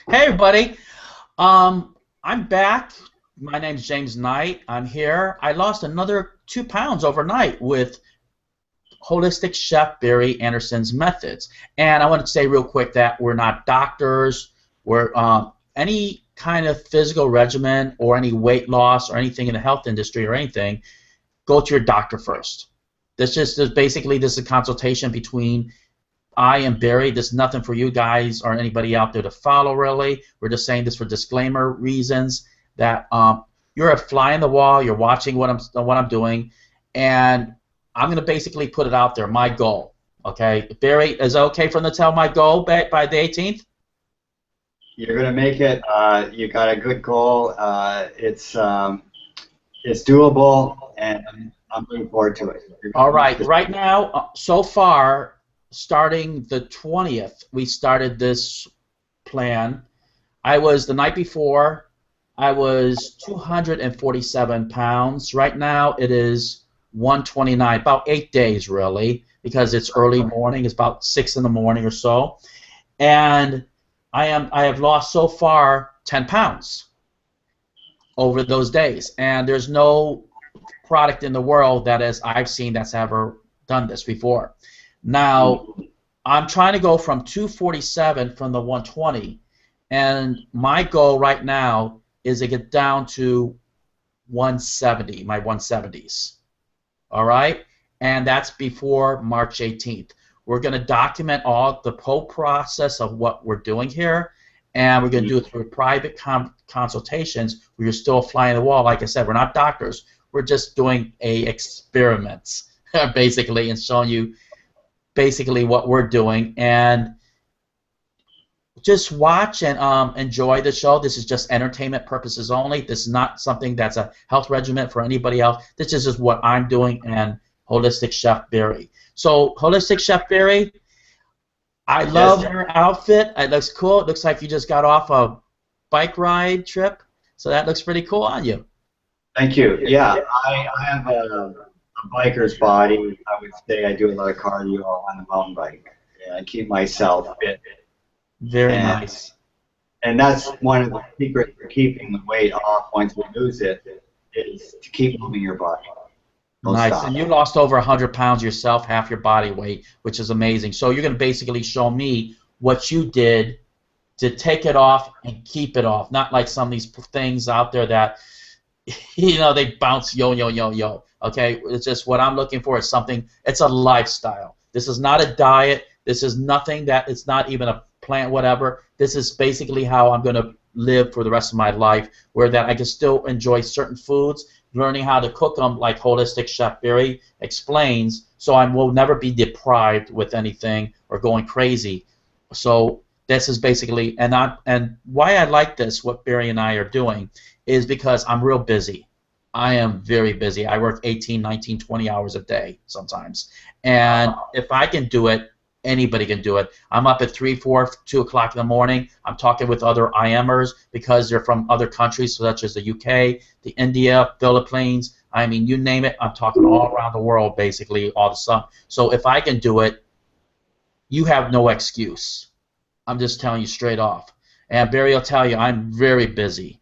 Hey everybody, I'm back. My name's James Knight. I'm here. I lost another 2 pounds overnight with holistic chef Barry Anderson's methods. And I want to say real quick that we're not doctors. We're any kind of physical regimen or any weight loss or anything in the health industry or anything. Go to your doctor first. This is a consultation between I am Barry. This is nothing for you guys or anybody out there to follow, really. We're just saying this for disclaimer reasons that you're a fly in the wall. You're watching what I'm doing, and I'm going to basically put it out there. My goal, okay? Barry, is it okay for them to tell my goal by the 18th? You're gonna make it. You got a good goal. It's doable, and I'm looking forward to it. You're All gonna make right. this. Right now, so far, starting the 20th, we started this plan. I was the night before. I was 247 pounds. Right now it is 129, about 8 days really, because it's early morning. It's about 6 in the morning or so, and I have lost so far 10 pounds over those days, and there's no product in the world that is I've seen that's ever done this before. Now I'm trying to go from 247 from the 120, and my goal right now is to get down to 170, my 170s. All right? And that's before March 18th. We're going to document all the whole process of what we're doing here, and we're going to do it through private consultations where you're still flying the wall. Like I said, we're not doctors. We're just doing experiments, basically, and showing you basically what we're doing. And just watch and enjoy the show. This is just entertainment purposes only. This is not something that's a health regimen for anybody else. This is just what I'm doing and Holistic Chef Barry. So, Holistic Chef Barry, I love Yes, your outfit. It looks cool. It looks like you just got off a bike ride trip. So that looks pretty cool on you. thank you. Yeah, I have a biker's body. I would say I do a lot of cardio on the mountain bike. Yeah, I keep myself fit, Very and nice. and that's one of the secrets for keeping the weight off once we lose it is to keep moving your body. Don't Nice. And stop. you lost over 100 pounds yourself, half your body weight, which is amazing. So you're going to basically show me what you did to take it off and keep it off. Not like some of these things out there that, they bounce yo, yo, yo, yo. Okay? It's just what I'm looking for is something, it's a lifestyle. This is not a diet. This is nothing that, it's not even a plant, whatever. This is basically how I'm going to live for the rest of my life, where that I can still enjoy certain foods, learning how to cook them like Holistic Chef Barry explains, so I will never be deprived with anything or going crazy. So this is basically, and why I like this, what Barry and I are doing, is because I'm real busy. I am very busy. I work 18, 19, 20 hours a day sometimes. And if I can do it, anybody can do it. I'm up at 3, 4, 2 o'clock in the morning. I'm talking with other IMers because they're from other countries, such as the UK, the India, Philippines. I mean, you name it. I'm talking all around the world, basically, all the stuff. So if I can do it, you have no excuse. I'm just telling you straight off. And Barry will tell you I'm very busy.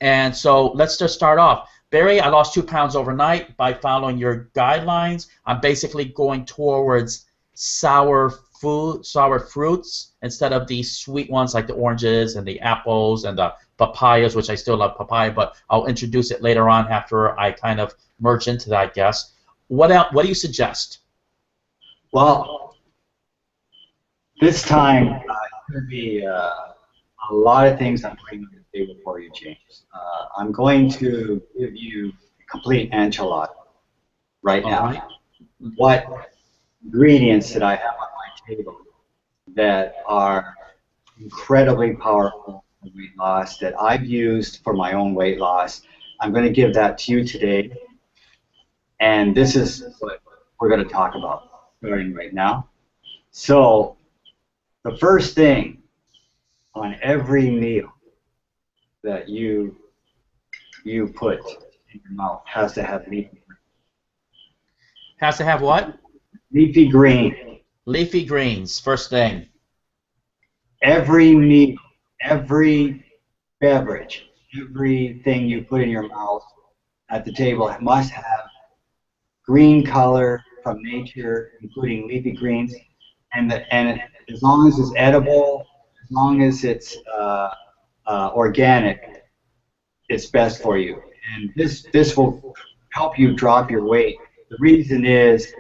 And so let's just start off. Barry, I lost 2 pounds overnight by following your guidelines. I'm basically going towards sour fruits instead of the sweet ones like the oranges and the apples and the papayas, which I still love papaya, but I'll introduce it later on after I kind of merge into that, I guess. What else? What do you suggest? Well, this time it's going to be a lot of things I'm putting on the table for you, James. I'm going to give you complete enchilada right All now. right. What ingredients that I have on my table that are incredibly powerful for weight loss that I've used for my own weight loss? I'm going to give that to you today, and this is what we're going to talk about starting right now. So, the first thing on every meal that you put in your mouth has to have Has to have what? leafy green. Leafy greens, first thing. Every meal every beverage, everything you put in your mouth at the table must have green color from nature, including leafy greens, and as long as it's edible, as long as it's organic, it's best for you. And this will help you drop your weight. The reason is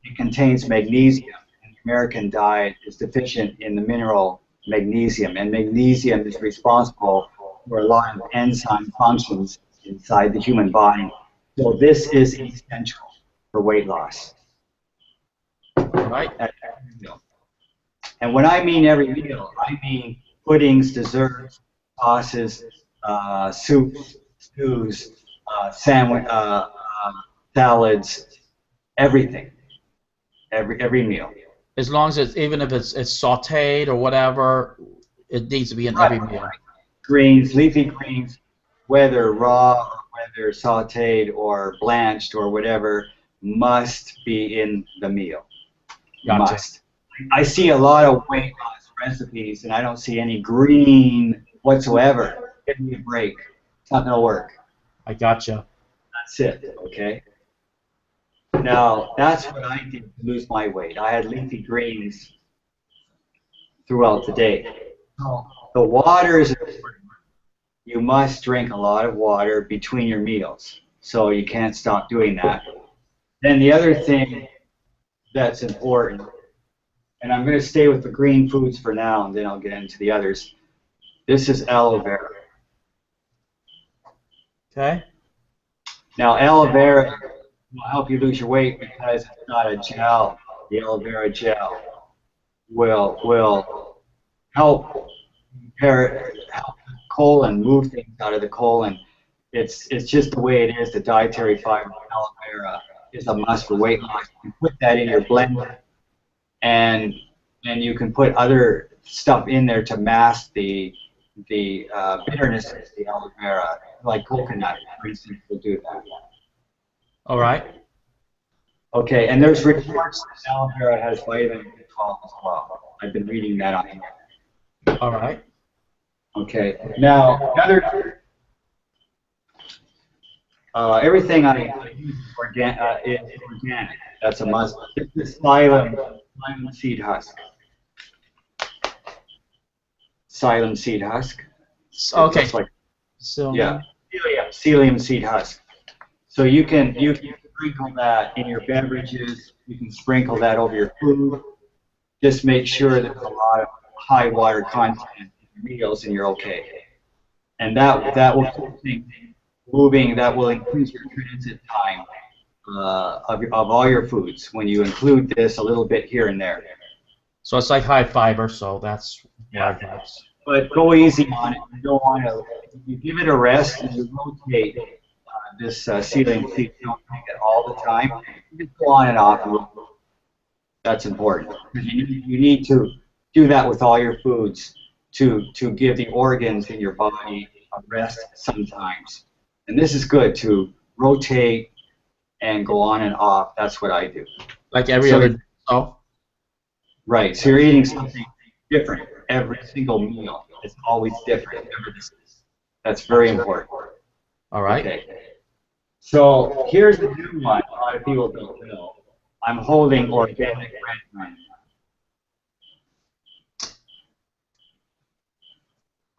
it contains magnesium, and the American diet is deficient in the mineral magnesium, and magnesium is responsible for a lot of enzyme functions inside the human body. So this is essential for weight loss. Right. And when I mean every meal, I mean puddings, desserts, sauces, soups, stews, salads, everything, every meal. As long as it's, even if it's sautéed or whatever, it needs to be in every meal. Greens, leafy greens, whether raw or whether sautéed or blanched or whatever, must be in the meal. Gotcha. Must. I see a lot of weight loss recipes, and I don't see any green whatsoever. Give me a break. It's not going to work. I gotcha. That's it, okay? Now, that's what I did to lose my weight. I had leafy greens throughout the day. The water is important. You must drink a lot of water between your meals, so you can't stop doing that. Then the other thing that's important, and I'm going to stay with the green foods for now, and then I'll get into the others. This is aloe vera. Okay. Now, aloe vera will help you lose your weight because it's not a gel. The aloe vera gel will help help the colon move things out of the colon. It's just the way it is. The dietary fiber of aloe vera is a must for weight loss. You put that in your blender, and you can put other stuff in there to mask the bitterness of the aloe vera, like coconut, for instance, will do that. All right. Okay, and there's reports that aloe vera has vitamin B12 as well. I've been reading that on here. All right. Okay, now another everything I use is organic. That's a must. This is psyllium seed husk. Psyllium seed husk. Okay. Like, So yeah, psyllium seed husk. So you can sprinkle that in your beverages. You can sprinkle that over your food. Just make sure there's a lot of high water content in your meals, and you're okay. And that will keep things moving. That will increase your transit time of all your foods when you include this a little bit here and there. So it's like high fiber, so that's why it helps. But go easy on it. You don't want to. You give it a rest and you rotate this seedling seed. You don't take it all the time. You just go on and off. That's important because you need to do that with all your foods to give the organs in your body a rest sometimes. And this is good to rotate and go on and off. That's what I do. Like every other day. Oh. Right. So you're eating something different every single meal. It's always different. That's very important. All right. Okay. So here's the new one. A lot of people don't know. I'm holding organic red wine.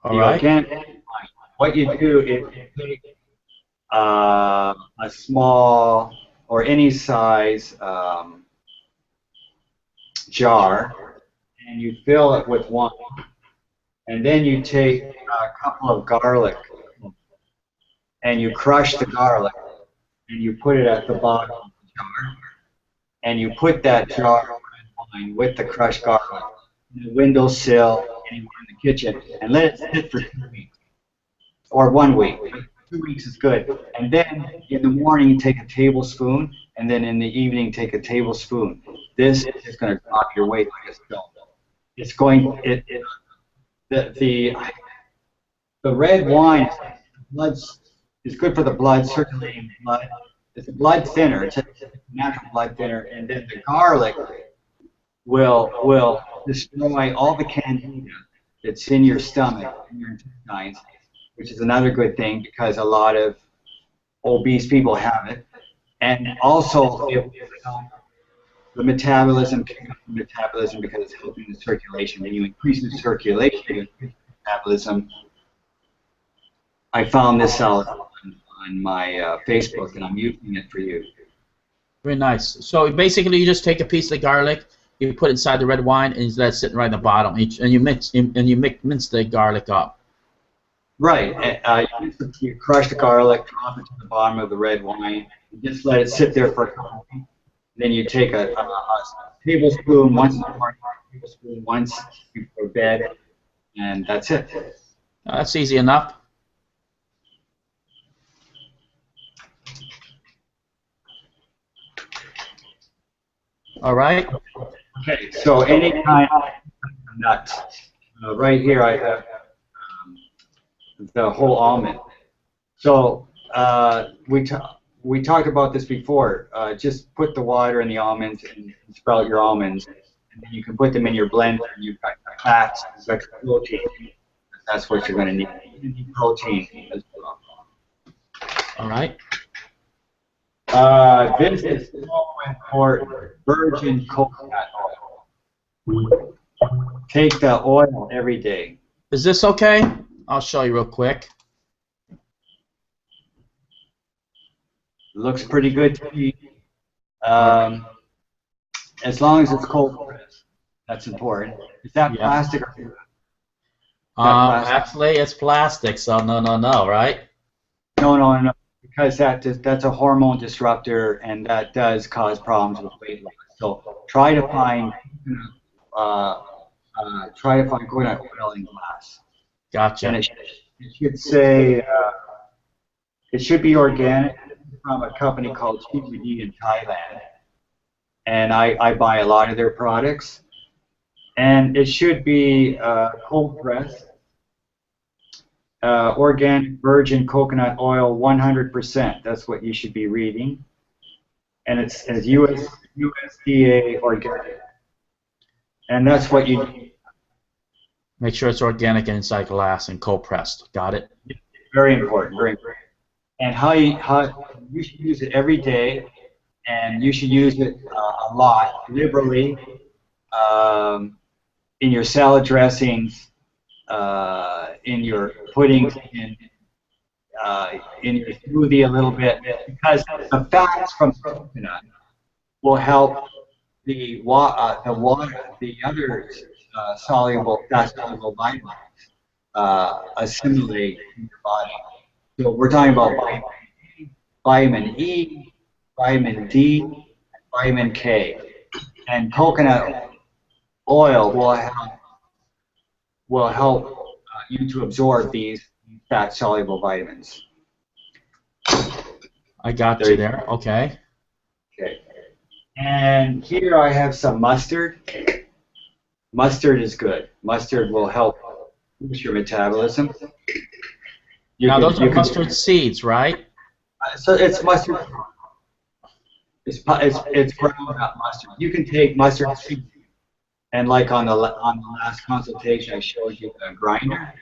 All right. Organic red wine. What you do is you take a small or any size jar, and you fill it with wine. And then you take a couple of garlic, and you crush the garlic, and you put it at the bottom of the jar. And you put that jar of red wine with the crushed garlic in the windowsill, anywhere in the kitchen, and let it sit for 2 weeks. Or 1 week. 2 weeks is good. And then in the morning, you take a tablespoon, and then in the evening, take a tablespoon. This is going to drop your weight like a stone. It's going. The red wine is good for the blood, circulating blood. It's a blood thinner. It's a natural blood thinner, and then the garlic will destroy all the candida It's in your stomach, in your intestines, which is another good thing because a lot of obese people have it. And also, it will help the metabolism, pick up the metabolism because it's helping the circulation. When you increase the circulation, you increase the metabolism. I found this out on my Facebook, and I'm using it for you. Very nice. So basically, you just take a piece of the garlic, you put it inside the red wine, and you let it sit right in the bottom. And you mince the garlic up. Right. You crush the garlic, drop it to the bottom of the red wine, and just let it sit there for a couple of weeks. Then you take a tablespoon once in the morning, a tablespoon once before bed, and that's it. That's easy enough. All right. Okay, so any kind of nuts. Right here I have the whole almond. So we talked about this before. Just put the water in the almonds and sprout your almonds, and then you can put them in your blender, and you've got fats, you've got protein. That's what you're going to need. You need protein as well. All right. This is so important. Virgin coconut oil. Take the oil every day. Is this okay? I'll show you real quick. Looks pretty good to me. As long as it's cold pressed, that's important. Is that plastic or plastic? Actually, it's plastic, so no, right? No. Because that's a hormone disruptor, and that does cause problems with weight loss. So try to find coconut oil in glass. Gotcha. And it should say it should be organic from a company called jvzoo in Thailand, and I buy a lot of their products. And it should be cold pressed. Organic virgin coconut oil, 100%. That's what you should be reading. And it's USDA organic. And that's what you need. Make sure it's organic and inside glass and cold pressed. Got it? Very important, very important. And how you should use it every day, and you should use it a lot, liberally, in your salad dressings, in your puddings, in your smoothie a little bit, because the fats from coconut will help the other soluble vitamins assimilate in your body. So we're talking about vitamin E, vitamin D, and vitamin K, and coconut oil will help you to absorb these fat-soluble vitamins. I got you there. Okay. Okay. And here I have some mustard. Mustard is good. Mustard will help boost your metabolism. Now those are mustard seeds, right? So it's mustard. It's ground-up mustard. You can take mustard seeds, and like on the last consultation, I showed you the grinder.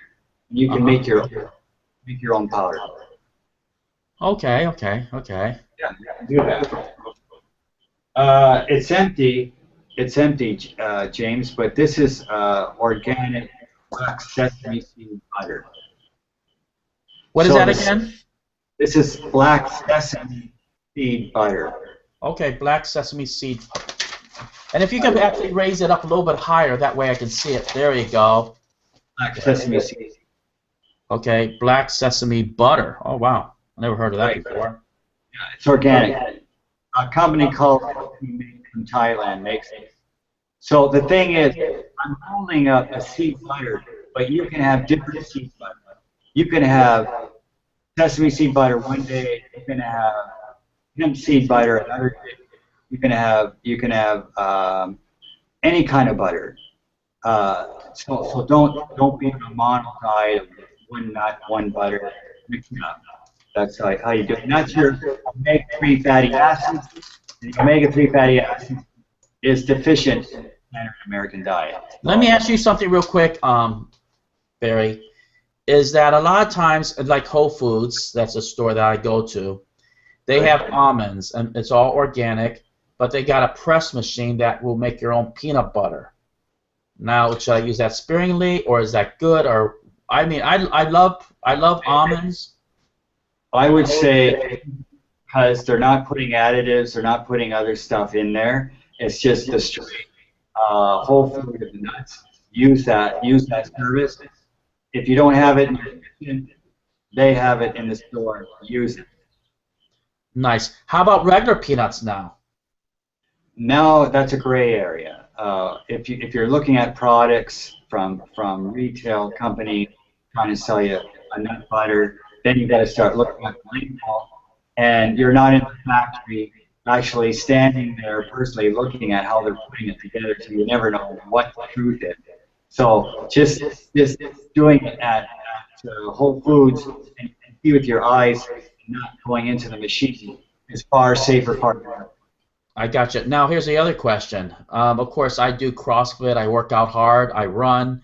You can make your own powder. Okay. Yeah, you can do that. It's empty, James. But this is organic black sesame seed butter. What is that again? This is black sesame seed butter. Okay, black sesame seed. And if you can actually raise it up a little bit higher, that way I can see it. There you go. Black sesame seed. Okay, black sesame butter. Oh, wow. I never heard of that before. Yeah, it's organic. A company called from Thailand makes it. So the thing is, I'm holding up a seed butter, but you can have different seed butter. You can have sesame seed butter one day. You can have hemp seed butter another day. You can have any kind of butter. So don't be on a mono diet of one nut, one butter, mix it up. That's how you do it. And that's your omega-3 fatty acids. And omega-3 fatty acids is deficient in the American diet. Let me ask you something real quick. Barry, is that a lot of times, like Whole Foods, that's a store that I go to, they have almonds, and it's all organic, but they got a press machine that will make your own peanut butter. Now, should I use that sparingly, or is that good? Or I mean, I love almonds. I would say because they're not putting additives, they're not putting other stuff in there. It's just the straight whole food of the nuts. Use that service. If you don't have it in your kitchen, they have it in the store. Use it. Nice. How about regular peanuts now? Now that's a gray area. If you're looking at products from retail company trying to sell you a nut butter, then you've got to start looking at the label, and you're not in the factory actually standing there personally looking at how they're putting it together, so you never know what the truth is. So just doing it at Whole Foods and see with your eyes, and not going into the machine is far safer, far better. I got you. Now, here's the other question. Of course, I do CrossFit. I work out hard. I run.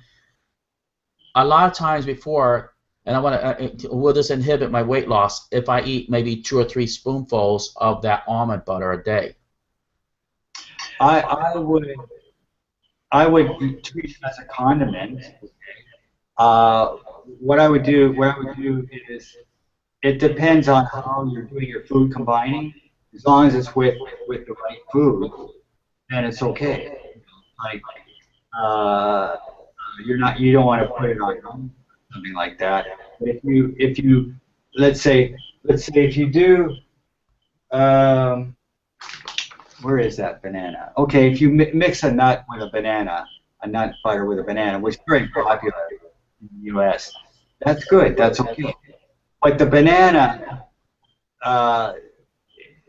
A lot of times before, and I want to, will this inhibit my weight loss if I eat maybe 2 or 3 spoonfuls of that almond butter a day? I would treat it as a condiment. What I would do is it depends on how you're doing your food combining. As long as it's with the right food, then it's okay. Like you don't want to put it on something like that. But if you let's say if you do where is that banana? Okay, if you mix a nut with a banana, a nut butter with a banana, which is very popular in the U.S., that's good. That's okay. But the banana,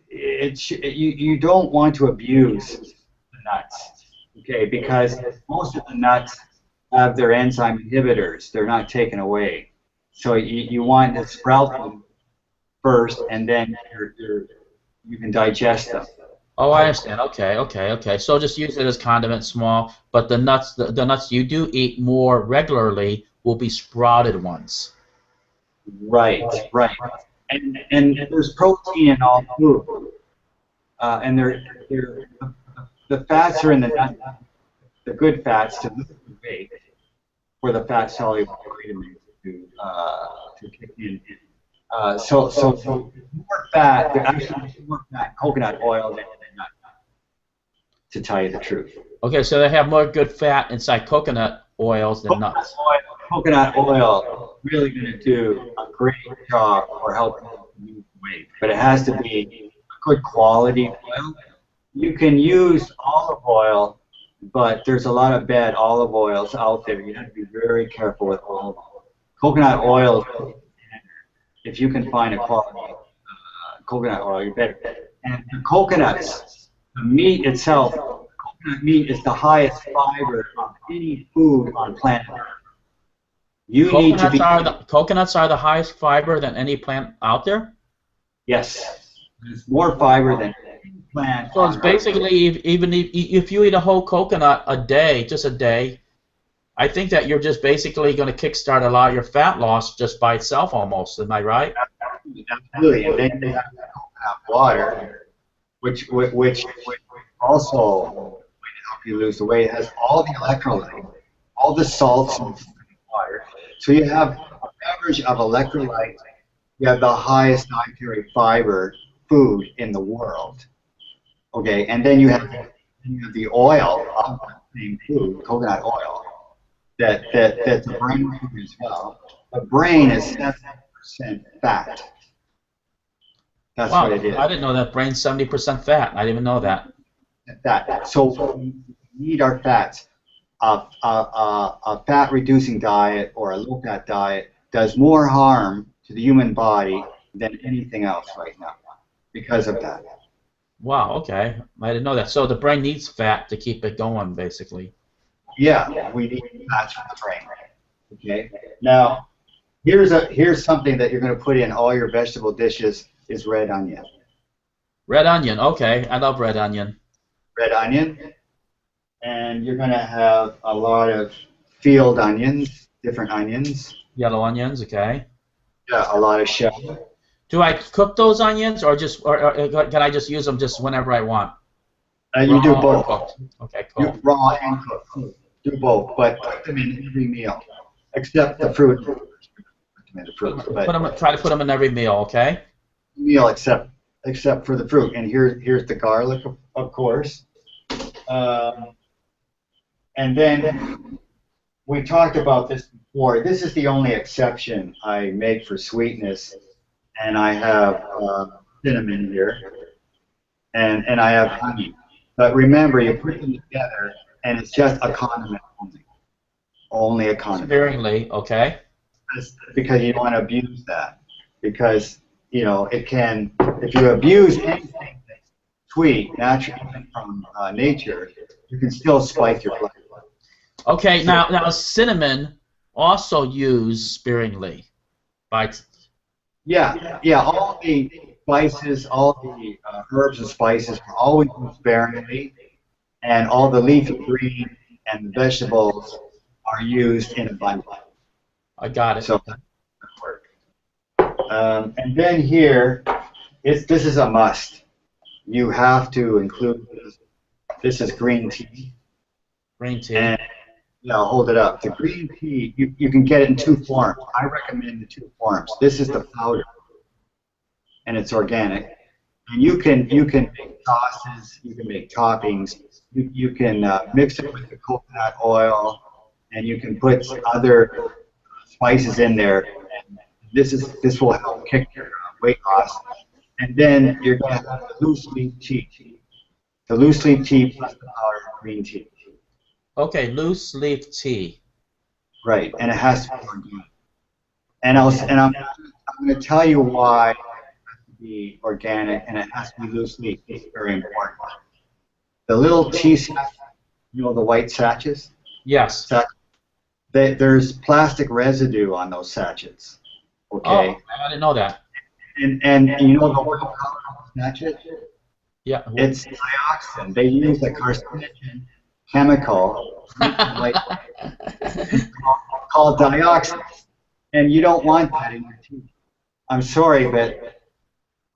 you don't want to abuse the nuts, okay? Because most of the nuts have their enzyme inhibitors. They're not taken away. So you want to sprout them first, and then you can digest them. Oh, I understand. Okay, okay, okay. So just use it as condiment, small. But the nuts you do eat more regularly will be sprouted ones. Right, right. And there's protein in all food, and the fats are in the nut, the good fats to lose the weight, for the fat soluble vitamins to kick in. So more fat, actually more fat coconut oil than nut, to tell you the truth. Okay, so they have more good fat inside coconut oils than nuts. Coconut oil really going to do a great job for helping lose weight, but it has to be good quality oil. You can use olive oil, but there's a lot of bad olive oils out there. You have to be very careful with olive oil. Coconut oil, if you can find a quality coconut oil, you better. And the coconuts, the meat itself, coconut meat is the highest fiber of any food on planet Earth. You need to be. Coconuts are the highest fiber than any plant out there? Yes. There's more fiber than any plant. So it's basically, even if you eat a whole coconut a day, just a day, I think that you're just basically going to kickstart a lot of your fat loss just by itself almost. Am I right? Absolutely. And then you have coconut water, which also will help you lose the weight. It has all the electrolytes, all the salts in water. So you have an average of electrolytes. You have the highest dietary fiber food in the world. Okay, and then you have the oil of that same food, coconut oil, that's the brain food as well. The brain is 70% fat. That's Wow, what it is. I didn't know that brain's 70% fat. I didn't even know that. Fat. So we need our fats. A fat-reducing diet or a low-fat diet does more harm to the human body than anything else right now because of that. Wow, okay. I didn't know that. So the brain needs fat to keep it going, basically. Yeah, we need fats for the brain. Okay. Now, here's something that you're going to put in all your vegetable dishes is red onion. Red onion, okay. I love red onion. Red onion, and you're going to have a lot of field onions. different onions. Yellow onions, okay. Yeah, a lot of shell. Do I cook those onions, or just, or can I just use them just whenever I want? You do Raw or both. cooked? Okay, You cool. raw and cook. Do both, but put them in every meal, except the fruit. Put them in the fruit, but Try to put them in every meal, okay? meal except for the fruit. And here's the garlic, of course. Um, and then we talked about this before. This is the only exception I make for sweetness, and I have cinnamon here, and I have honey. But remember, you put them together, and it's just a condiment only. Only a condiment. Sparingly, okay. Because you don't want to abuse that. Because, you know, it can, if you abuse anything that's sweet, naturally from nature, you can still spike your blood. Okay, now cinnamon also used sparingly. Yeah, all the spices, all the herbs and spices are always used sparingly, and all the leafy green and vegetables are used in abundance. I got it. So that works. And then here, this is a must. You have to include this. This is green tea. Green tea. And yeah, I'll hold it up. The green tea, you can get it in two forms. I recommend the two forms. This is the powder, and it's organic. And you can make sauces, you can make toppings, you can mix it with the coconut oil, and you can put other spices in there. And this will help kick your weight loss. And then you're going to have the loose leaf tea. The loose leaf tea plus the powder green tea. Okay, loose leaf tea. Right, and it has to be organic. And I'm going to tell you why it has to be organic and it has to be loose leaf. It's very important. The little tea sachets, you know, the white sachets. Yes. There's plastic residue on those sachets. Okay. Oh, I didn't know that. And you know the oil powder sachet? Yeah. It's dioxin. They use a carcinogen chemical called dioxin, and you don't want that in your tea. I'm sorry, but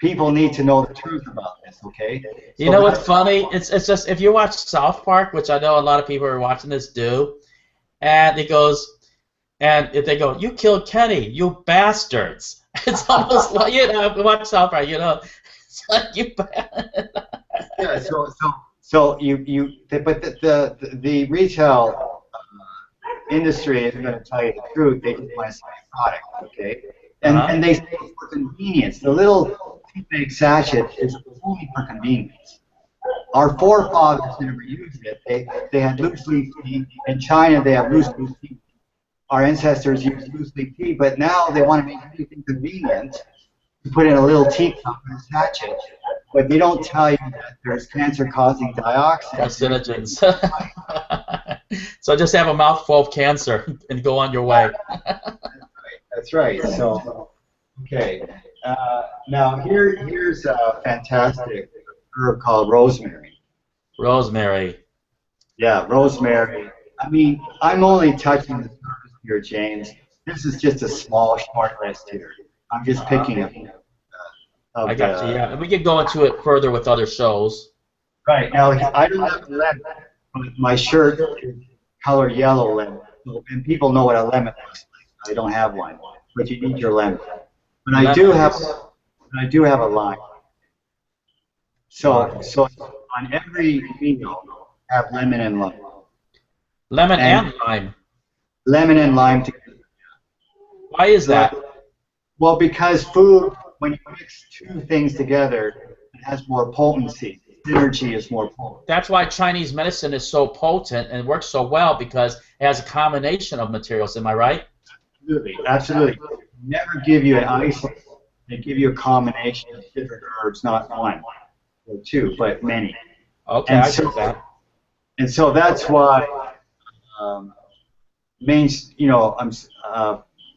people need to know the truth about this, okay? You know what's funny? It's just, if you watch South Park, which I know a lot of people who are watching this do, and it goes, and if they go, "You killed Kenny, you bastards!" It's almost like, you know, watch South Park, you know, it's like you. Yeah. So but the retail industry isn't going to tell you the truth. They just want to sell a product, okay? And they say it's for convenience. The little tea sachet is only for convenience. Our forefathers never used it. They had loose leaf tea. In China, they have loose leaf tea. Our ancestors used loose leaf tea, but now they want to make everything convenient. You put in a little teacup in a sachet, but they don't tell you that there's cancer-causing dioxin. Carcinogens. So just have a mouthful of cancer and go on your way. That's right. So, okay. Now here's a fantastic herb called rosemary. Rosemary. Yeah, rosemary. I mean, I'm only touching the surface here, James. This is just a small, short list here. I'm just picking up. I got you. Yeah, we could go into it further with other shows. Right now, I don't have a lemon, but my shirt is color yellow lemon, and people know what a lemon looks like. I don't have one, but you need your lemon. But I do have a lime. So on every meal, have lemon and lime. Lemon and lime. Lemon and lime together. Why is that? Well, because food, when you mix two things together, it has more potency. Synergy is more potent. That's why Chinese medicine is so potent and works so well, because it has a combination of materials. Am I right? Absolutely, absolutely. They never give you an isolate. They give you a combination of different herbs, not one or two, but many. Okay, I get that. And so that's why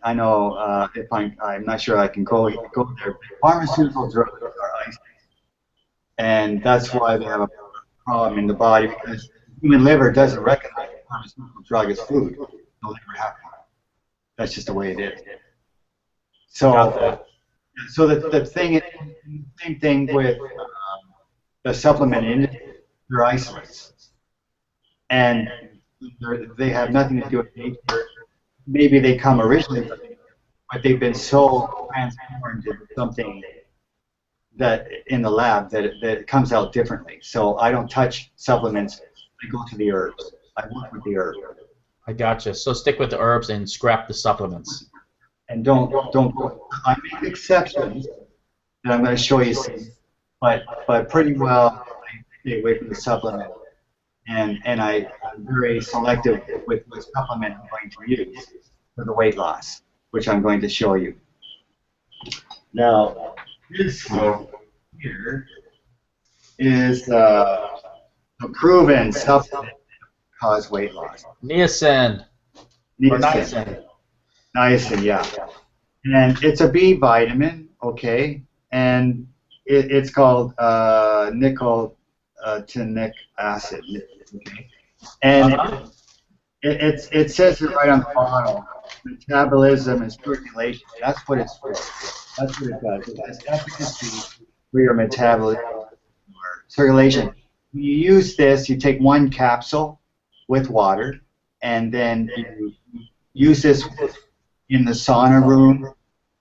I know if I'm not sure I can go there. Pharmaceutical drugs are isolated, and that's why they have a problem in the body, because the human liver doesn't recognize a pharmaceutical drug as food. No liver have one. That's just the way it is. Got So, that. so the thing, same thing with the supplement industry. They're isolates, and they have nothing to do with nature. Maybe they come originally, but they've been so transformed into something that in the lab that it comes out differently. So I don't touch supplements. I go to the herbs. I work with the herbs. I gotcha. So stick with the herbs and scrap the supplements. And don't go. I make exceptions that I'm going to show you some, but pretty well I stay away from the supplement. And I'm very selective with what supplement I'm going to use for the weight loss, which I'm going to show you. Now, this here is a proven supplement to cause weight loss. Niacin. Or Niacin. niacin. Niacin, yeah. And it's a B vitamin, okay, and it's called nicotinic acid, okay. And it says it right on the bottle, metabolism and circulation. That's what it's for. That's what it does. It has efficacy for your metabolism or circulation. When you use this, you take one capsule with water, and then you use this in the sauna room,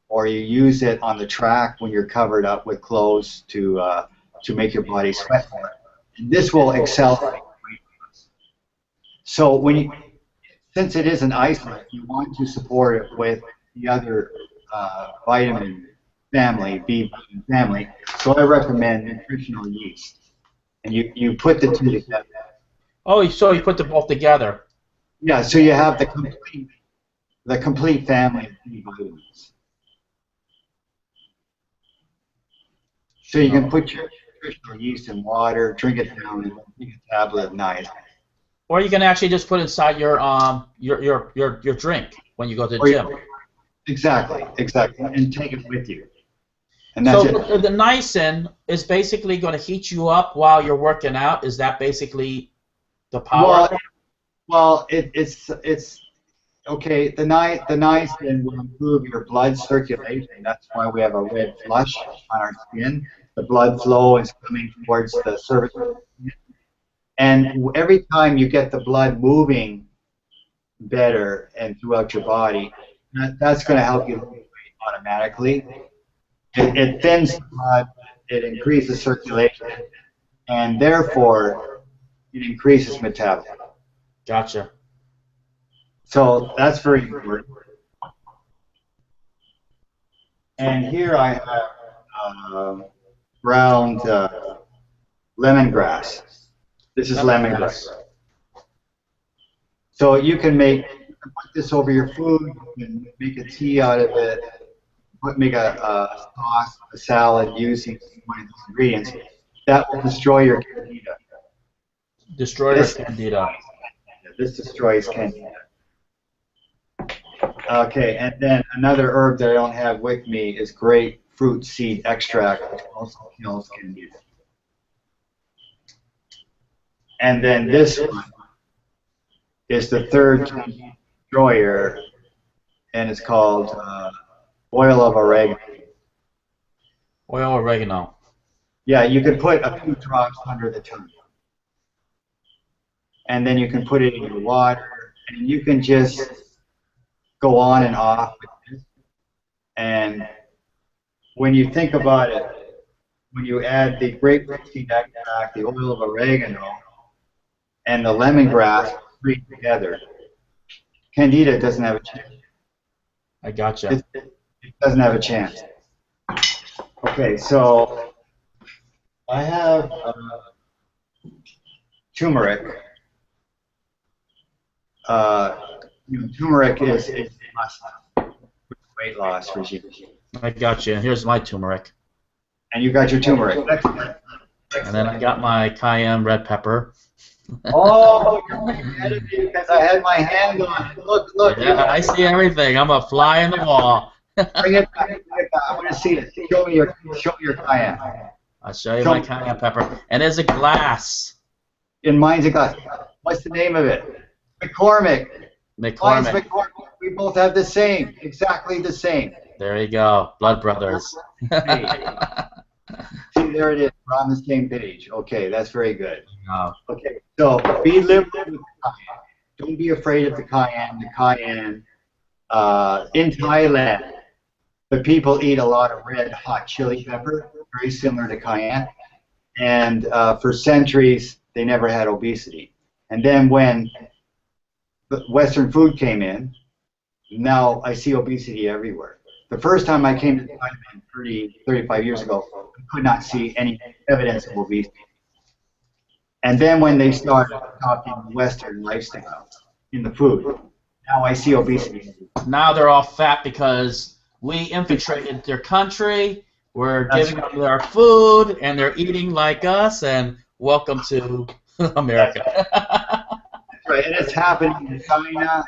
or you use it on the track when you're covered up with clothes to make your body sweat more. And this will accelerate weight loss. So since it is an isolate, you want to support it with the other vitamin family, B vitamin family. So I recommend nutritional yeast, and you put the two together. Oh, so you put them both together. Yeah, so you have the complete family of B vitamins. So you can put your nutritional yeast in water, drink it down, and take a tablet at night. Or you can actually just put inside your drink when you go to the gym. Exactly, and take it with you. And that's so the niacin is basically going to heat you up while you're working out. Is that basically the power? Well, it's okay. The niacin will improve your blood circulation. That's why we have a red flush on our skin. The blood flow is coming towards the surface. And every time you get the blood moving better and throughout your body, that's going to help you lose weight automatically. It thins the blood, it increases circulation, and therefore it increases metabolism. Gotcha. So that's very important. And here I have ground lemongrass. This is lemongrass. So you can put this over your food. You can make a tea out of it. Make a sauce, a salad using one of these ingredients. That will destroy your candida. Destroy your candida. This destroys candida. Okay, and then another herb that I don't have with me is grapefruit seed extract, which also kills candida. And then this one is the third destroyer, and it's called oil of oregano. Oil of oregano. Yeah, you can put a few drops under the tongue. And then you can put it in your water, and you can just go on and off with this. And when you think about it, when you add the grapefruit seed extract, the oil of oregano, and the lemongrass three together, candida doesn't have a chance. I gotcha. It doesn't have a chance. Okay, so I have turmeric. Turmeric is a must for weight loss regime. I gotcha. Here's my turmeric. And you got your turmeric. Excellent. And then I got my cayenne red pepper. Oh, you're ahead of me because I had my hand on it. Look. Yeah, I see everything. I'm a fly in the wall. Bring it back. I want to see it. Show me your cayenne. I'll show you my cayenne pepper. And there's a glass. In mine's a glass. What's the name of it? McCormick. Mine's McCormick. McCormick. We both have the same, exactly the same. There you go. Blood brothers. See, there it is. We're on the same page. Okay, that's very good. Oh, Okay, so be liberal with the cayenne. Don't be afraid of the cayenne. The cayenne in Thailand, the people eat a lot of red hot chili pepper, very similar to cayenne. And for centuries, they never had obesity. And then when Western food came in, now I see obesity everywhere. The first time I came to Thailand 35 years ago, I could not see any evidence of obesity. And then when they started talking Western lifestyle in the food, now I see obesity. now they're all fat because we infiltrated their country. We're giving them their food, and they're eating like us. And welcome to America. Right, and it's happening in China.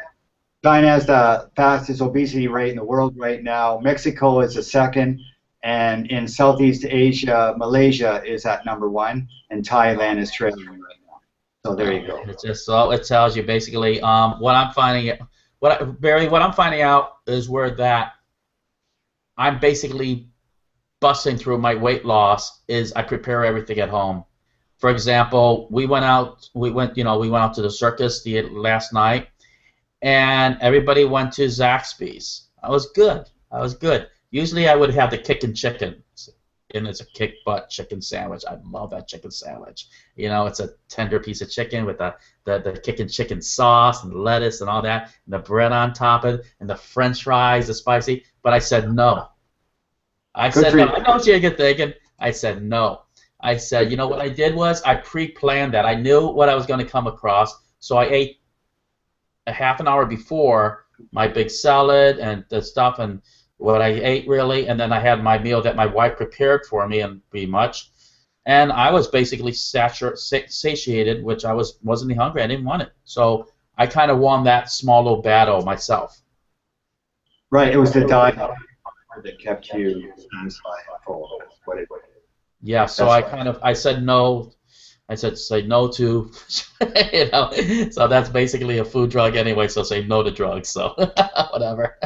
China has the fastest obesity rate in the world right now. Mexico is the second, and in Southeast Asia, Malaysia is at #1, and Thailand is trailing right now. So there you go. It's just so it tells you basically what I'm finding. Barry, what I'm finding out is where that I'm basically busting through my weight loss is I prepare everything at home. For example, we went out to the circus last night, and everybody went to Zaxby's. I was good. Usually I would have the kickin' chicken, and it's a kick butt chicken sandwich. I love that chicken sandwich. You know, it's a tender piece of chicken with the kickin' chicken sauce and lettuce and all that, and the bread on top of it, and the French fries, the spicy. But I said no. I said no. I know what you're thinking. I said no. I said, you know what I did was I pre-planned that. I knew what I was going to come across, so I ate a half an hour before my big salad and the stuff and what I ate really, and then I had my meal that my wife prepared for me and pretty much, and I was basically satiated, which I wasn't hungry. I didn't want it, so I kind of won that small little battle myself. Right, it was the diet that kept you satisfied and full. That's what it was. Yeah, so I said no. I said say no to, you know. So that's basically a food drug anyway. So say no to drugs. So whatever.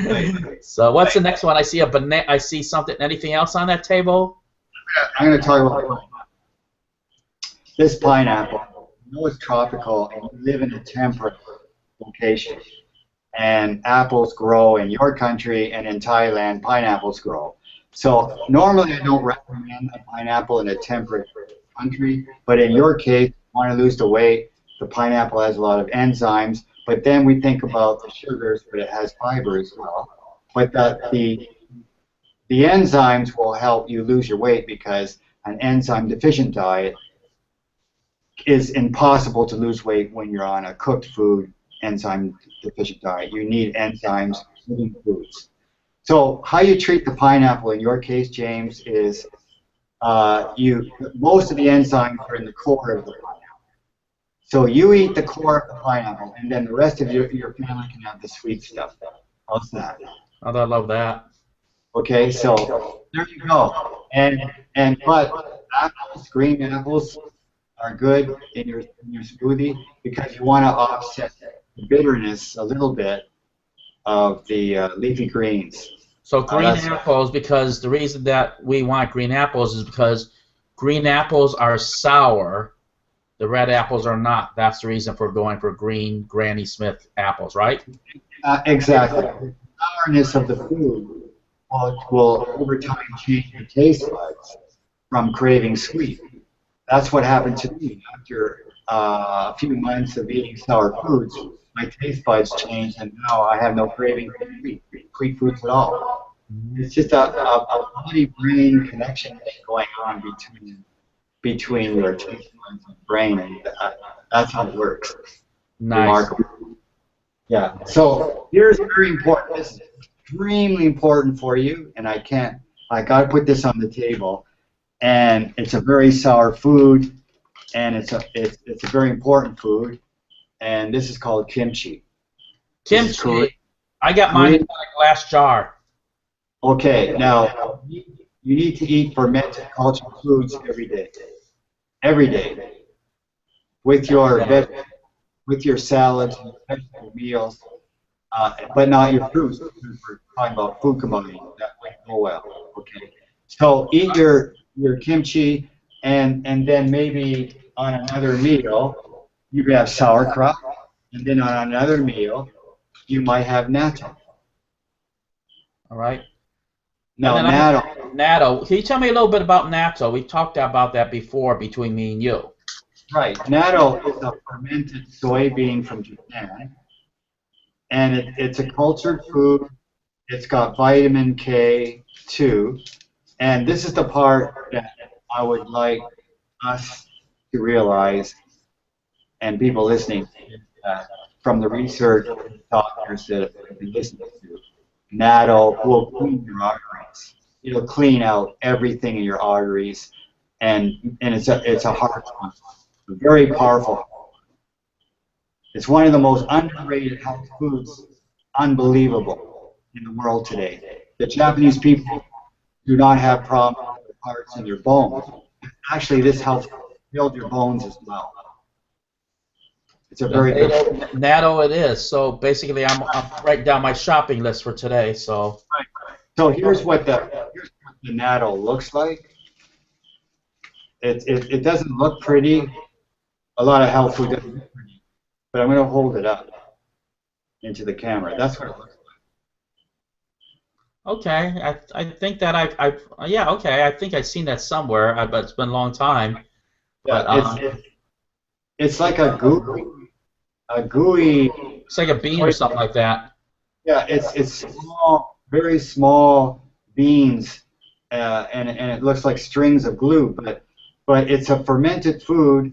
Right. So what's the next one? I see a banana. I see something. Anything else on that table? I'm going to talk about this pineapple. You know it's tropical, and you live in a temperate location. And apples grow in your country, and in Thailand, pineapples grow. So normally I don't recommend a pineapple in a temperate country, but in your case, you want to lose the weight, the pineapple has a lot of enzymes, but then we think about the sugars, but it has fiber as well. But the enzymes will help you lose your weight because an enzyme deficient diet is impossible to lose weight when you're on a cooked food enzyme deficient diet. You need enzymes in foods. So how you treat the pineapple in your case, James, is most of the enzymes are in the core of the pineapple. So you eat the core of the pineapple, and then the rest of your family can have the sweet stuff. How's that? Oh, I love that. Okay, so there you go. But apples, green apples, are good in your smoothie because you want to offset the bitterness a little bit of the leafy greens. So green apples, because the reason that we want green apples is because green apples are sour, the red apples are not. That's the reason for going for green Granny Smith apples, right? Exactly. The sourness of the food will over time change your taste buds from craving sweet. That's what happened to me after a few months of eating sour foods. My taste buds changed, and now I have no craving for sweet foods at all. It's just a body-brain connection going on between your taste buds and brain, and that's how it works. Nice. Remarkable. Yeah. So here's very important. This is extremely important for you, and I got to put this on the table. And it's a very sour food, and it's a very important food, and this is called kimchi. Kimchi. I got mine in a glass jar. Okay, now you need to eat fermented cultured foods every day, with your with your salads and vegetable meals, but not your fruits. Because we're talking about food combining. That would go well. Okay. So eat your kimchi, and then maybe on another meal you have sauerkraut, and then on another meal you might have natto. All right. And Now then I natto, have natto. Can you tell me a little bit about natto? We talked about that before between me and you. right? Natto is a fermented soybean from Japan, and it's a cultured food. It's got vitamin K too, and this is the part that I would like us to realize, and people listening, from the research and doctors that have been listening to, natto will clean your arteries. It'll clean out everything in your arteries, and it's a heart one, very powerful. It's one of the most underrated health foods, unbelievable, in the world today. The Japanese people do not have problems with their hearts and their bones. Actually, this helps build your bones as well. It's a The very good. natto it is. So basically, I'm writing down my shopping list for today. So So here's what the natto looks like. It doesn't look pretty. A lot of health food doesn't look pretty, but I'm going to hold it up into the camera. That's what it looks okay, I think that yeah, okay, I think I've seen that somewhere, but it's been a long time. like. But Yeah, it's like a gooey. it's like a bean or something like that. Yeah, it's small, very small beans, and it looks like strings of glue, but it's a fermented food,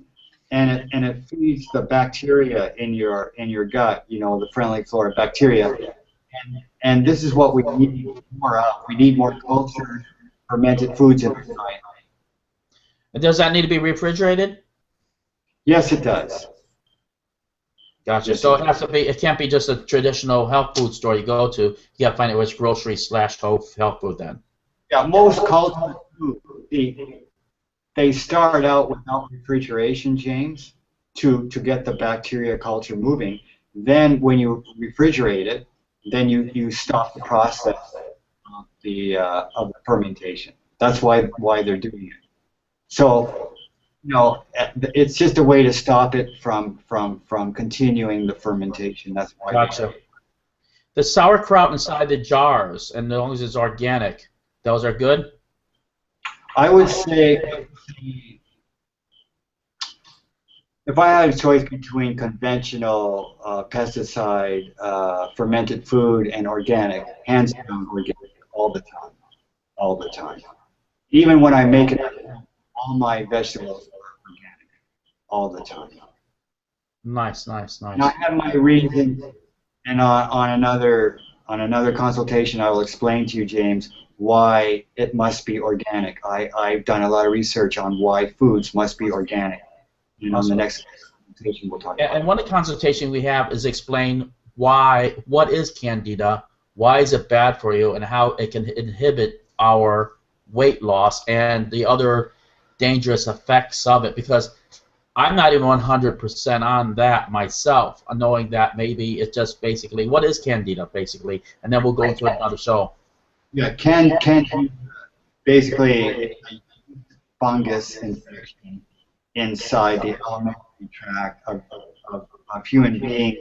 and it feeds the bacteria in your gut, the friendly flora bacteria, and this is what we need more of. We need more cultured fermented foods in our diet. And does that need to be refrigerated? Yes, it does. Gotcha. Yes, So it it does. has to be. It can't be just a traditional health food store you go to. You got to find it where it's grocery/health food then. Yeah, most cultured food, they start out without refrigeration, James, to get the bacteria culture moving. Then when you refrigerate it, then you stop the process of the fermentation. That's why they're doing it. So it's just a way to stop it from continuing the fermentation. That's why they do Gotcha. The sauerkraut inside the jars, and as long as it's organic, those are good. I would say if I had a choice between conventional pesticide fermented food and organic, hands down organic all the time. Even when I make it, all my vegetables are organic all the time. Nice, nice, And I nice. have my reasons, and on another consultation, I will explain to you, James, why it must be organic. I've done a lot of research on why foods must be organic. And on the Awesome. next consultation, we'll talk about And one of the consultation we have is explain what is candida, why is it bad for you, and how it can inhibit our weight loss and the other dangerous effects of it. Because I'm not even 100% on that myself, knowing that maybe it's just basically what is candida, basically, and then we'll go into another show. Yeah, can basically a fungus infection inside the alimentary tract of human beings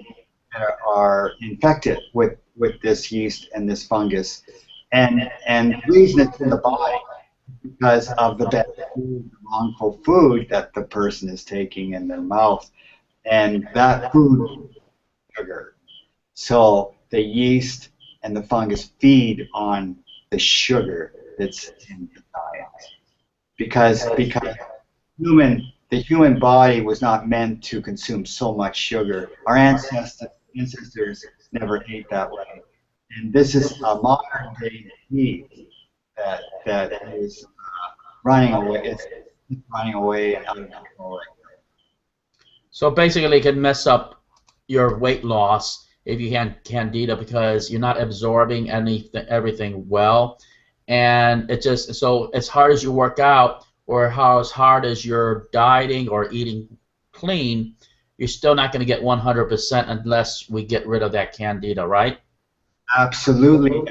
that are infected with this yeast and this fungus. And the reason it's in the body is because of the bad food, the wrongful food that the person is taking in their mouth. And that food is sugar. So the yeast and the fungus feed on the sugar that's in the diet. Because the human body was not meant to consume so much sugar. Our ancestors never ate that way. And this is a modern day disease that is running away. It's running away and out of control. So basically, it can mess up your weight loss if you have candida because you're not absorbing everything well, and it just so as hard as you work out or how as hard as you're dieting or eating clean, you're still not going to get 100% unless we get rid of that candida, right? Absolutely.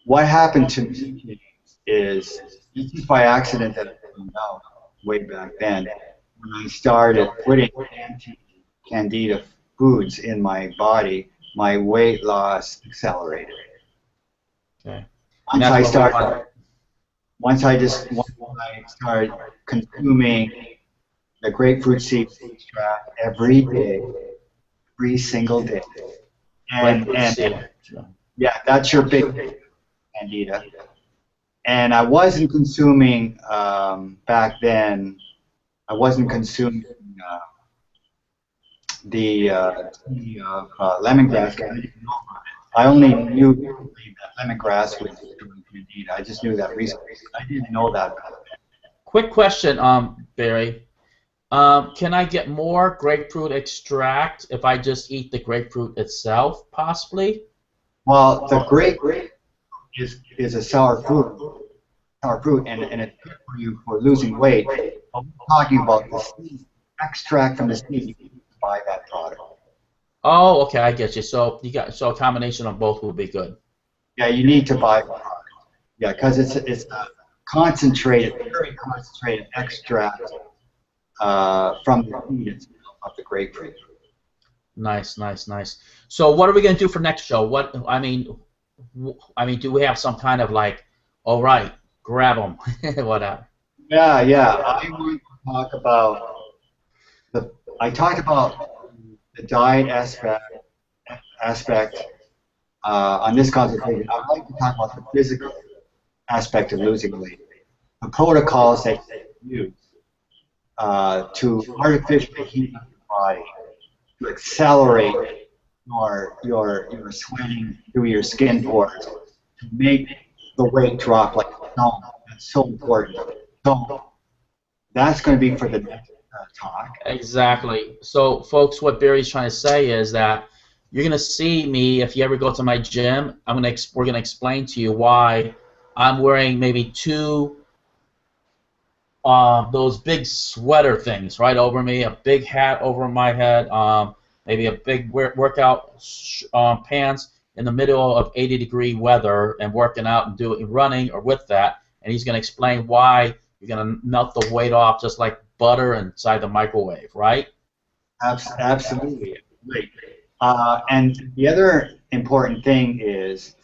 What happened to me is, this is by accident that I found out way back then, when I started putting anti-candida foods in my body, my weight loss accelerated. Okay. And Once that's I what we started, want. once I started consuming the grapefruit seed extract every day, every single day, Grapefruit and seed. yeah, that's your big candida. And I wasn't consuming back then. I wasn't consuming uh, the tea of lemongrass. I didn't know about it. I only knew that lemongrass was doing candida. I just knew that recently. I didn't know that. Quick question, Barry. Can I get more grapefruit extract if I just eat the grapefruit itself, possibly? Well, the grape is a sour fruit, and it's good for you for losing weight. But we're talking about the seed extract from the seed. You can buy that product. Oh, okay, I get you. So a combination of both would be good. Yeah, you need to buy the product. Yeah, because it's a concentrated, very concentrated extract from the seed itself of the grapefruit. Nice, nice, nice. So what are we going to do for next show? What I mean, do we have some kind of like, all right, grab them, whatever? Yeah. I want to talk about the. I talked about the diet aspect on this consultation. I'd like to talk about the physical aspect of losing weight, the protocols that you use to artificially heat up your body, to accelerate your sweating through your skin pores, to make the weight drop like a stone. That's so important. So that's going to be for the next talk. Exactly. So, folks, what Barry's trying to say is that you're going to see me if you ever go to my gym. We're going to explain to you why I'm wearing maybe two those big sweater things right over me, a big hat over my head, maybe a big workout pants in the middle of 80-degree weather and working out and doing running or with that. And he's going to explain why you're going to melt the weight off just like butter inside the microwave, right? Absolutely. And the other important thing is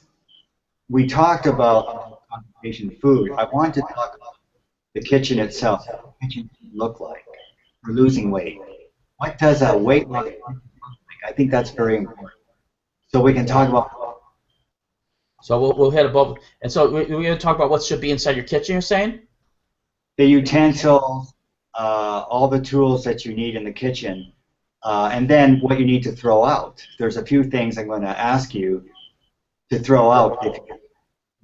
we talked about concentration food. I want to talk about the kitchen itself, what the kitchen look like for losing weight. What does a weight loss look like? I think that's very important. So we can talk about. So we'll hit above. And so we're going to talk about what should be inside your kitchen, you're saying? The utensils, all the tools that you need in the kitchen, and then what you need to throw out. There's a few things I'm going to ask you to throw out if you're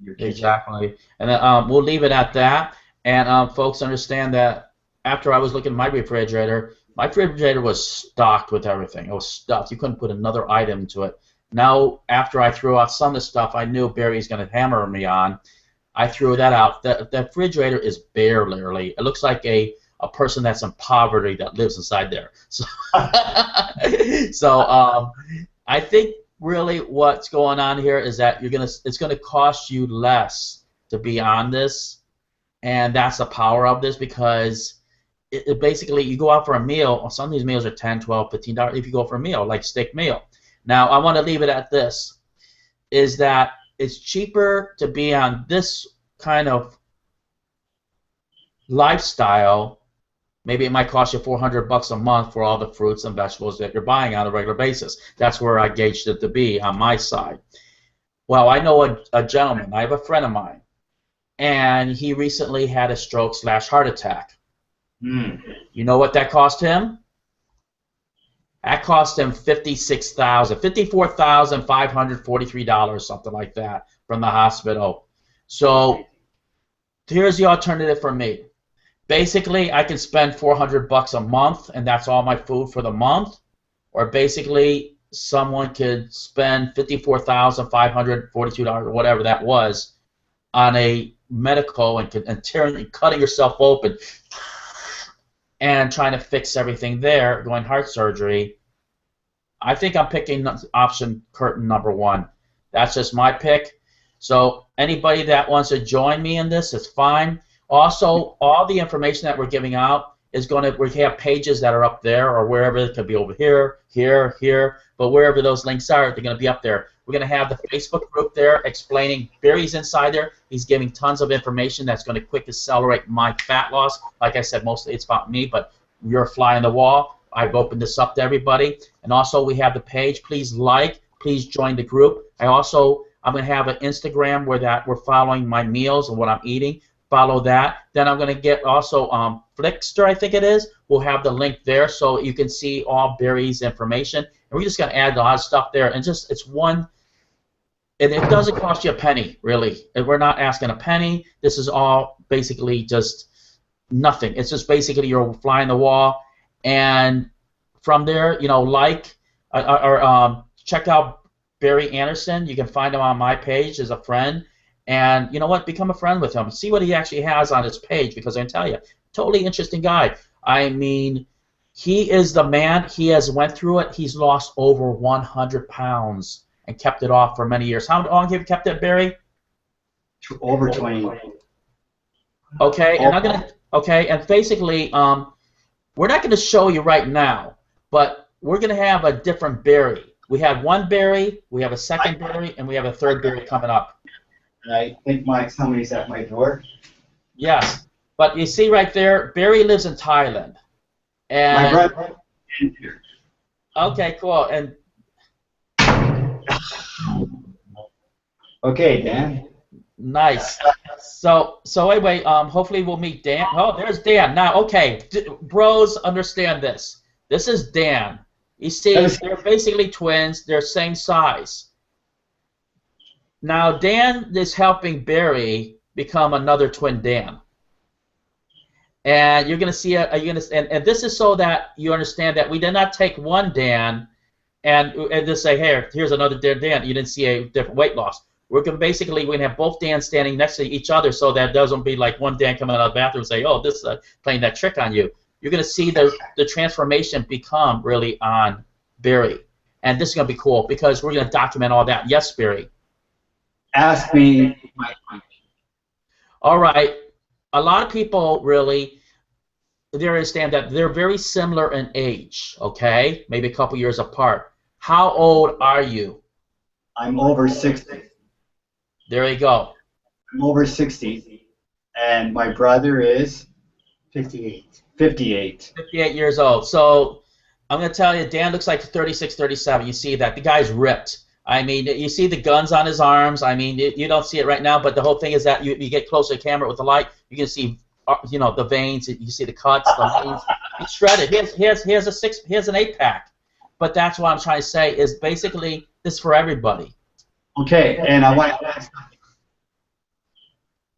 in your kitchen. Exactly. And then we'll leave it at that. And folks understand that after I was looking at my refrigerator was stocked with everything. It was stuffed. You couldn't put another item into it. Now, after I threw out some of the stuff I knew Barry's going to hammer me on, I threw that out. The refrigerator is bare, literally. It looks like a person that's in poverty that lives inside there. So, I think really what's going on here is that it's gonna cost you less to be on this, and that's the power of this because it basically you go out for a meal. Some of these meals are $10, $12, $15 if you go for a meal, like steak meal. Now I want to leave it at this: is that it's cheaper to be on this kind of lifestyle. Maybe it might cost you $400 a month for all the fruits and vegetables that you're buying on a regular basis. That's where I gauged it to be on my side. Well, I know a gentleman. I have a friend of mine, and he recently had a stroke/heart attack. You know what that cost him? That cost him $54,543, something like that, from the hospital. So here's the alternative for me. Basically, I can spend $400 a month, and that's all my food for the month. Or basically, someone could spend $54,542, or whatever that was, on a medical and cutting yourself open and trying to fix everything there, going heart surgery, I think I'm picking option curtain number 1. That's just my pick. So anybody that wants to join me in this is fine. Also, all the information that we're giving out is going to, we have pages that are up there or wherever. It could be over here, here, here, but wherever those links are, they're going to be up there. We're going to have the Facebook group there explaining. Barry's inside there. He's giving tons of information that's going to quick accelerate my fat loss. Like I said, mostly it's about me, but you're a fly on the wall. I've opened this up to everybody. And also we have the page. Please like. Please join the group. I'm going to have an Instagram where we're following my meals and what I'm eating. Follow that. Then I'm going to get also Flickster, I think it is. We'll have the link there so you can see all Barry's information. And we're just going to add a lot of stuff there. And just it's one, and it doesn't cost you a penny, really. And we're not asking a penny. This is all basically just nothing. It's just basically you're fly on the wall. And from there, you know, like or check out Barry Anderson. You can find him on my page as a friend. And you know what? Become a friend with him. See what he actually has on his page, because I can tell you, totally interesting guy. I mean, he is the man. He has went through it. He's lost over 100 pounds and kept it off for many years. How long have you kept it, Barry? Over 20. Okay, and I'm gonna. Okay, and basically, we're not going to show you right now, but we're going to have a different Barry. We have one Barry, we have a second Barry, and we have a third Barry coming up. I think somebody's at my door. Yes, but you see right there, Barry lives in Thailand. And my brother. Okay, cool. And okay, Dan. Nice. So anyway, hopefully we'll meet Dan. Oh, there's Dan. Now, okay, bros, understand this. This is Dan. You see, they're basically twins. They're same size. Now, Dan is helping Barry become another twin Dan. And you're going to see, and this is so that you understand that we did not take one Dan and just say, hey, here's another Dan. You didn't see a different weight loss. We're going to have both Dans standing next to each other so that it doesn't be like one Dan coming out of the bathroom and say, oh, this is playing that trick on you. You're going to see the transformation become really on Barry. And this is going to be cool because we're going to document all that. Yes, Barry? Ask me my question. All right. A lot of people really, they understand that they're very similar in age, okay? Maybe a couple years apart. How old are you? I'm over 60. There you go. I'm over 60, and my brother is 58. 58 years old. So I'm going to tell you, Dan looks like 36, 37. You see that. The guy's ripped. I mean, you see the guns on his arms. I mean, you don't see it right now, but the whole thing is that you get close to the camera with the light, you can see, you know, the veins. You see the cuts, the veins. He's shredded. He has an 8-pack. But that's what I'm trying to say is basically this is for everybody. Okay, and I want to ask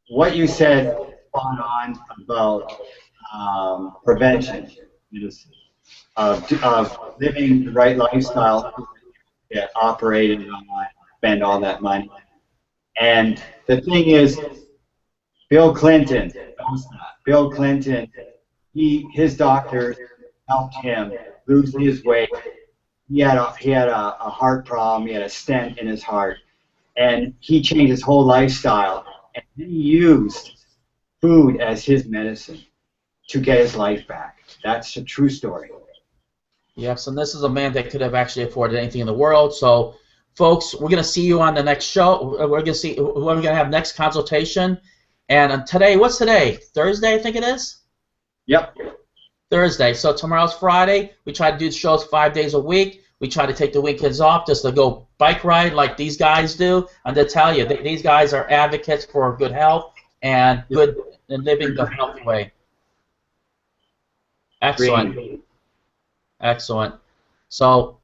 what you said spot on about prevention of living the right lifestyle, get operated on, spend all that money. And the thing is, Bill Clinton, Bill Clinton, his doctor helped him lose his weight. He had a heart problem. He had a stent in his heart, and he changed his whole lifestyle. And he used food as his medicine to get his life back. That's a true story. Yes, and this is a man that could have actually afforded anything in the world. So, folks, we're going to see you on the next show. We're going to see what we're going to have next consultation. And today, what's today? Thursday, I think it is? Yep. Thursday. So tomorrow's Friday. We try to do shows 5 days a week. We try to take the weekends off just to go bike ride like these guys do. And to tell you, these guys are advocates for good health and good and living the healthy way. Excellent. Green. Excellent. So,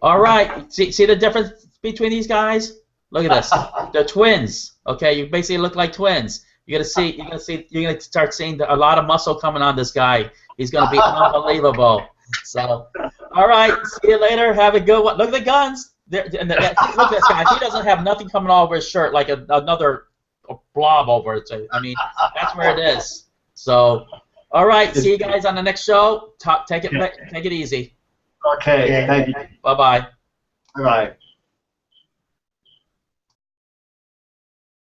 all right. See the difference between these guys? Look at this. They're twins. Okay, you basically look like twins. You're gonna start seeing a lot of muscle coming on this guy. He's gonna be unbelievable. So, all right. See you later. Have a good one. Look at the guns. Look at this guy. He doesn't have nothing coming all over his shirt like another blob over it. I mean, that's where it is. So, All right. See you guys on the next show. Take Okay. it easy. Okay. Thank you. Bye bye. All right.